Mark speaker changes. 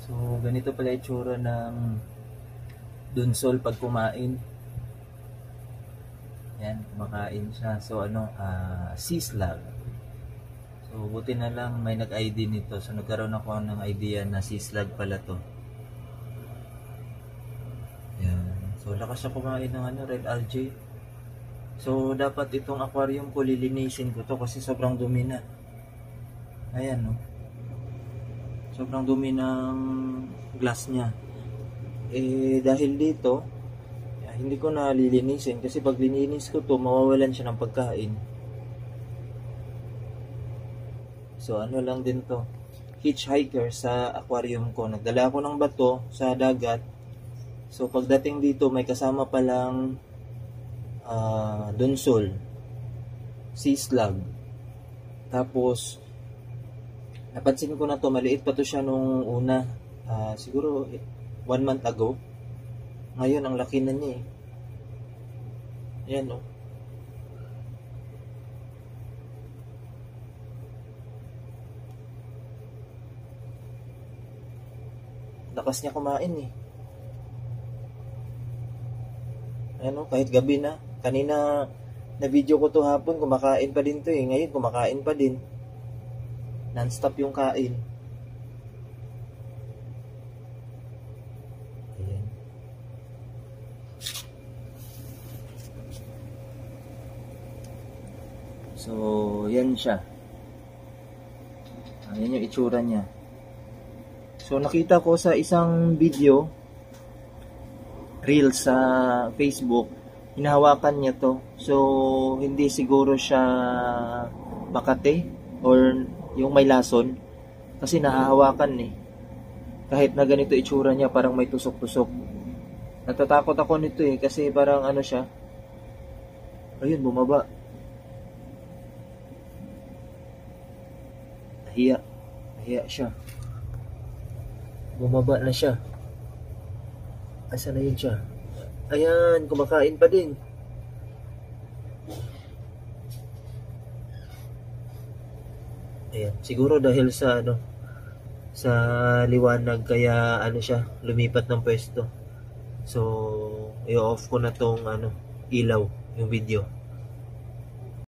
Speaker 1: So, ganito pala itsura ng dunsol pag kumain. Yan, kumakain siya. So, sea slug. So, buti na lang may nag-ID nito. So, nagkaroon ako ng idea na sea slug pala to. Yan. So, lakas siya kumain ng red algae. So, dapat itong aquarium ko lilinisin ko to kasi sobrang dumi na. Ayan, no? Sobrang dumi ng glass niya. Dahil dito, hindi ko na lilinisin kasi pag lininis ko to, mawawalan siya ng pagkain. So, lang din to. Hitchhiker sa aquarium ko. Nagdala ako ng bato sa dagat. So, pagdating dito, may kasama palang dunsol, sea slug. Tapos, napansin ko na to, maliit pa to siya nung una. Siguro 1 month ago. Ngayon, ang laki na niya eh. Ayan o. Lakas niya kumain eh. Ayan o, kahit gabi na. Kanina, na video ko to hapon, kumakain pa din to eh. Ngayon, kumakain pa din. Non-stop yung kain. Ayan. So, yan siya. Ayan yung itsura niya. So, nakita ko sa isang video, reel sa Facebook, hinahawakan niya to. So, hindi siguro siya makate or yung may lason kasi nahahawakan eh. Kahit na ganito itsura niya, parang may tusok-tusok. Natatakot ako nito eh kasi parang siya. Ayun, bumaba. Nahiya siya. Bumaba na siya. Asa na yun siya? Ayan, kumakain pa din. Ayan, siguro dahil sa sa liwanag kaya siya, lumipat ng pwesto. So, i-off ko na tong ilaw, yung video.